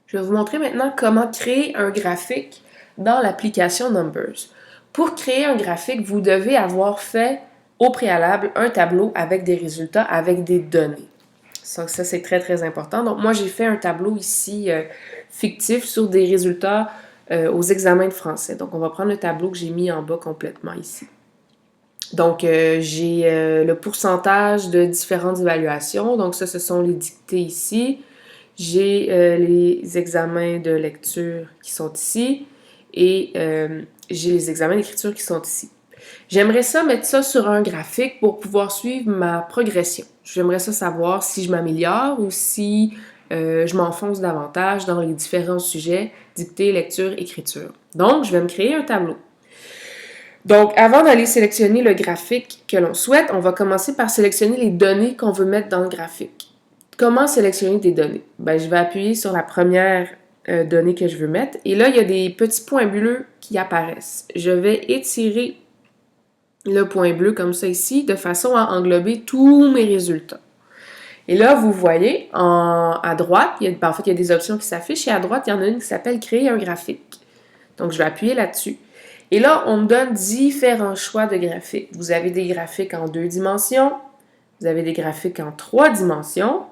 Je vais vous montrer maintenant comment créer un graphique dans l'application Numbers. Pour créer un graphique, vous devez avoir fait au préalable un tableau avec des résultats, avec des données. Ça c'est très, très important. Donc, moi, j'ai fait un tableau ici fictif sur des résultats aux examens de français. Donc, on va prendre le tableau que j'ai mis en bas complètement ici. Donc, j'ai le pourcentage de différentes évaluations. Donc, ça, ce sont les dictées ici. J'ai les examens de lecture qui sont ici et j'ai les examens d'écriture qui sont ici. J'aimerais ça mettre ça sur un graphique pour pouvoir suivre ma progression. J'aimerais ça savoir si je m'améliore ou si je m'enfonce davantage dans les différents sujets, dictée, lecture, écriture. Donc, je vais me créer un tableau. Donc, avant d'aller sélectionner le graphique que l'on souhaite, on va commencer par sélectionner les données qu'on veut mettre dans le graphique. Comment sélectionner des données? Ben, je vais appuyer sur la première donnée que je veux mettre et là, il y a des petits points bleus qui apparaissent. Je vais étirer le point bleu comme ça ici de façon à englober tous mes résultats. Et là, vous voyez, à droite, il y a des options qui s'affichent et à droite, il y en a une qui s'appelle « Créer un graphique ». Donc, je vais appuyer là-dessus. Et là, on me donne différents choix de graphiques. Vous avez des graphiques en 2 dimensions, vous avez des graphiques en 3 dimensions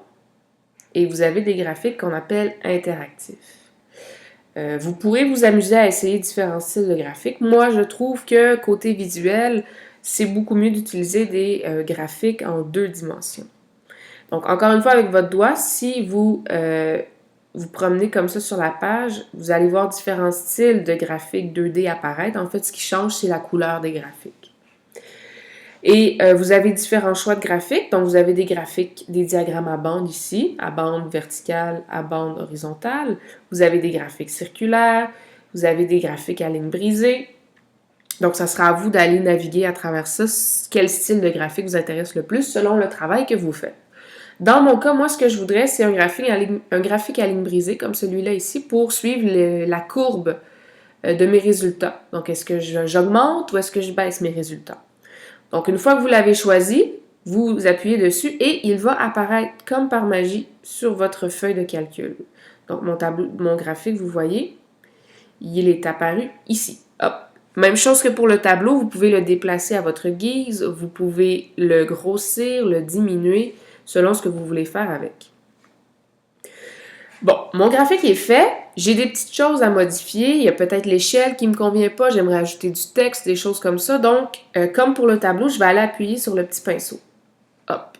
et vous avez des graphiques qu'on appelle interactifs. Vous pourrez vous amuser à essayer différents styles de graphiques. Moi, je trouve que côté visuel, c'est beaucoup mieux d'utiliser des graphiques en 2 dimensions. Donc, encore une fois, avec votre doigt, si vous vous promenez comme ça sur la page, vous allez voir différents styles de graphiques 2D apparaître. En fait, ce qui change, c'est la couleur des graphiques. Et vous avez différents choix de graphiques. Donc, vous avez des graphiques, des diagrammes à bande ici, à bande verticale, à bande horizontale. Vous avez des graphiques circulaires. Vous avez des graphiques à ligne brisée. Donc, ça sera à vous d'aller naviguer à travers ça. Quel style de graphique vous intéresse le plus selon le travail que vous faites. Dans mon cas, moi, ce que je voudrais, c'est un graphique à ligne brisée, comme celui-là ici, pour suivre la courbe de mes résultats. Donc, est-ce que j'augmente ou est-ce que je baisse mes résultats? Donc, une fois que vous l'avez choisi, vous appuyez dessus et il va apparaître comme par magie sur votre feuille de calcul. Donc, mon graphique, vous voyez, il est apparu ici. Hop. Même chose que pour le tableau, vous pouvez le déplacer à votre guise, vous pouvez le grossir, le diminuer, selon ce que vous voulez faire avec. Bon, mon graphique est fait. J'ai des petites choses à modifier. Il y a peut-être l'échelle qui ne me convient pas. J'aimerais ajouter du texte, des choses comme ça. Donc, comme pour le tableau, je vais aller appuyer sur le petit pinceau. Hop.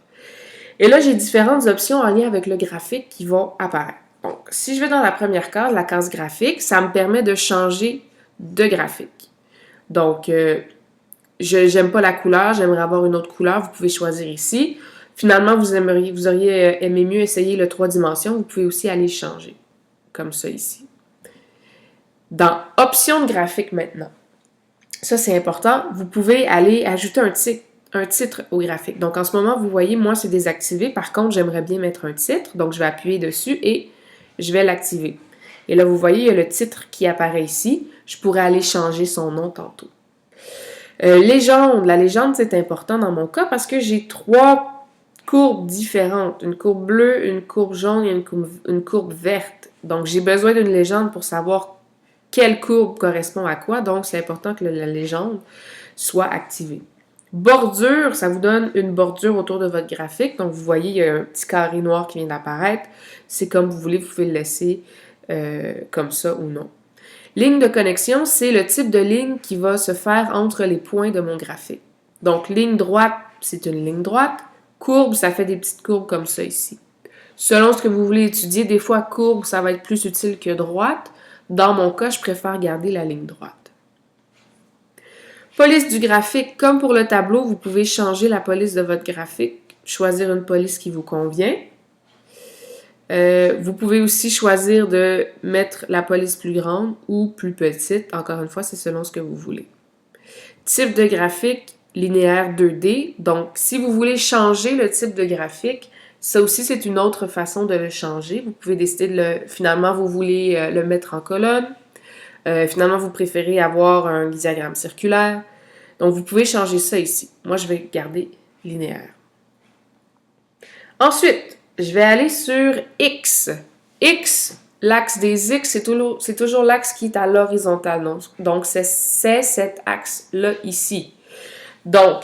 Et là, j'ai différentes options en lien avec le graphique qui vont apparaître. Donc, si je vais dans la première case, la case graphique, ça me permet de changer de graphique. Donc, j'aime pas la couleur, j'aimerais avoir une autre couleur. Vous pouvez choisir ici. Finalement, vous auriez aimé mieux essayer le 3 dimensions. Vous pouvez aussi aller changer, comme ça ici. Dans Options de graphique maintenant, ça c'est important, vous pouvez aller ajouter un titre au graphique. Donc en ce moment, vous voyez, moi c'est désactivé. Par contre, j'aimerais bien mettre un titre. Donc je vais appuyer dessus et je vais l'activer. Et là, vous voyez, il y a le titre qui apparaît ici. Je pourrais aller changer son nom tantôt. Légende. La légende, c'est important dans mon cas parce que j'ai 3 courbes différentes. Une courbe bleue, une courbe jaune et une courbe verte. Donc, j'ai besoin d'une légende pour savoir quelle courbe correspond à quoi. Donc, c'est important que la légende soit activée. Bordure, ça vous donne une bordure autour de votre graphique. Donc, vous voyez, il y a un petit carré noir qui vient d'apparaître. C'est comme vous voulez, vous pouvez le laisser comme ça ou non. Ligne de connexion, c'est le type de ligne qui va se faire entre les points de mon graphique. Donc, ligne droite, c'est une ligne droite. Courbe, ça fait des petites courbes comme ça ici. Selon ce que vous voulez étudier, des fois, courbe, ça va être plus utile que droite. Dans mon cas, je préfère garder la ligne droite. Police du graphique, comme pour le tableau, vous pouvez changer la police de votre graphique, choisir une police qui vous convient. Vous pouvez aussi choisir de mettre la police plus grande ou plus petite. Encore une fois, c'est selon ce que vous voulez. Type de graphique, linéaire 2D. Donc, si vous voulez changer le type de graphique, ça aussi, c'est une autre façon de le changer. Vous pouvez décider finalement, vous voulez le mettre en colonne. Finalement, vous préférez avoir un diagramme circulaire. Donc, vous pouvez changer ça ici. Moi, je vais garder linéaire. Ensuite, je vais aller sur X. X, l'axe des X, c'est toujours l'axe qui est à l'horizontale. Donc, c'est cet axe-là ici. Donc,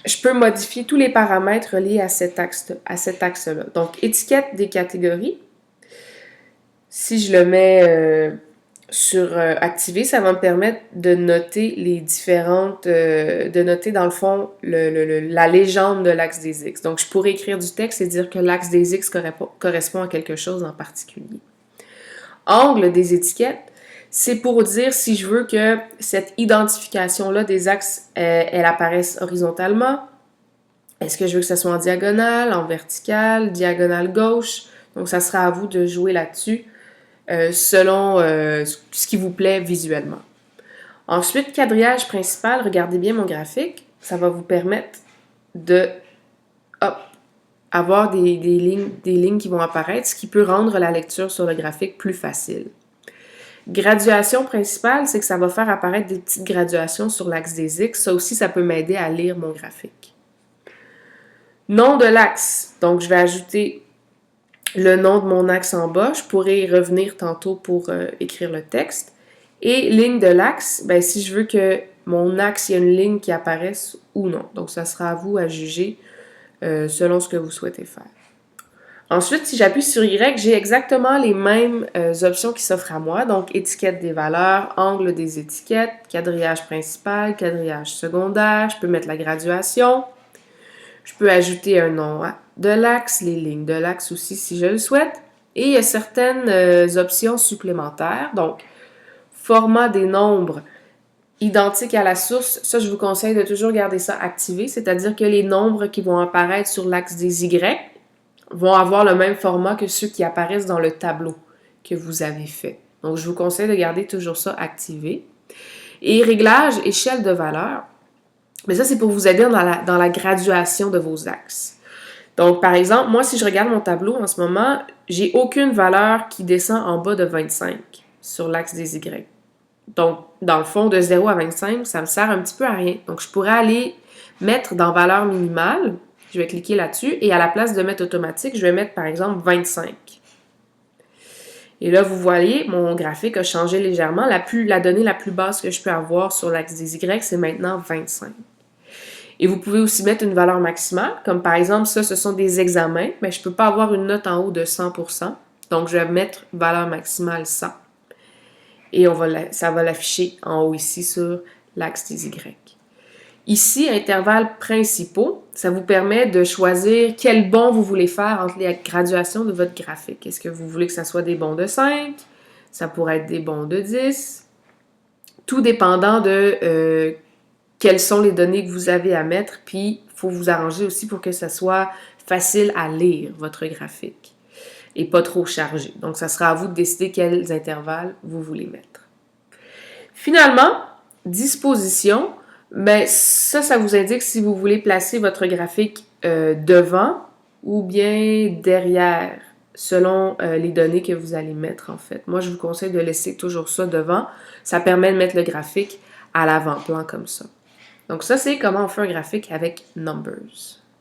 je peux modifier tous les paramètres liés à cet axe-là. Donc, étiquette des catégories. Si je le mets sur activer, ça va me permettre de noter les différentes, de noter dans le fond la légende de l'axe des X. Donc, je pourrais écrire du texte et dire que l'axe des X correspond à quelque chose en particulier. Angle des étiquettes, c'est pour dire si je veux que cette identification-là des axes, elle apparaisse horizontalement. Est-ce que je veux que ça soit en diagonale, en verticale, diagonale gauche? Donc, ça sera à vous de jouer là-dessus selon ce qui vous plaît visuellement. Ensuite, quadrillage principal, regardez bien mon graphique. Ça va vous permettre de avoir des lignes qui vont apparaître, ce qui peut rendre la lecture sur le graphique plus facile. Graduation principale, c'est que ça va faire apparaître des petites graduations sur l'axe des X. Ça aussi, ça peut m'aider à lire mon graphique. Nom de l'axe. Donc, je vais ajouter le nom de mon axe en bas. Je pourrais y revenir tantôt pour écrire le texte. Et ligne de l'axe, ben, si je veux que mon axe, il y a une ligne qui apparaisse ou non. Donc, ça sera à vous à juger selon ce que vous souhaitez faire. Ensuite, si j'appuie sur Y, j'ai exactement les mêmes options qui s'offrent à moi. Donc, étiquette des valeurs, angle des étiquettes, quadrillage principal, quadrillage secondaire. Je peux mettre la graduation. Je peux ajouter un nom de l'axe, les lignes de l'axe aussi si je le souhaite. Et il y a certaines options supplémentaires. Donc, format des nombres identiques à la source. Ça, je vous conseille de toujours garder ça activé. C'est-à-dire que les nombres qui vont apparaître sur l'axe des Y vont avoir le même format que ceux qui apparaissent dans le tableau que vous avez fait. Donc, je vous conseille de garder toujours ça activé. Et réglage, échelle de valeur. Mais ça, c'est pour vous aider dans la graduation de vos axes. Donc, par exemple, moi, si je regarde mon tableau en ce moment, j'ai aucune valeur qui descend en bas de 25 sur l'axe des Y. Donc, dans le fond, de 0 à 25, ça me sert un petit peu à rien. Donc, je pourrais aller mettre dans valeur minimale. Je vais cliquer là-dessus et à la place de mettre automatique, je vais mettre par exemple 25. Et là, vous voyez, mon graphique a changé légèrement. La donnée la plus basse que je peux avoir sur l'axe des Y, c'est maintenant 25. Et vous pouvez aussi mettre une valeur maximale, comme par exemple, ça, ce sont des examens, mais je ne peux pas avoir une note en haut de 100%. Donc, je vais mettre valeur maximale 100. Et ça va l'afficher en haut ici sur l'axe des Y. Ici, intervalles principaux, ça vous permet de choisir quel bond vous voulez faire entre les graduations de votre graphique. Est-ce que vous voulez que ça soit des bonds de 5? Ça pourrait être des bonds de 10. Tout dépendant de quelles sont les données que vous avez à mettre, puis il faut vous arranger aussi pour que ça soit facile à lire, votre graphique, et pas trop chargé. Donc, ça sera à vous de décider quels intervalles vous voulez mettre. Finalement, disposition, ben ça vous indique si vous voulez placer votre graphique devant ou bien derrière, selon les données que vous allez mettre, en fait. Moi, je vous conseille de laisser toujours ça devant. Ça permet de mettre le graphique à l'avant-plan comme ça. Donc ça, c'est comment on fait un graphique avec Numbers.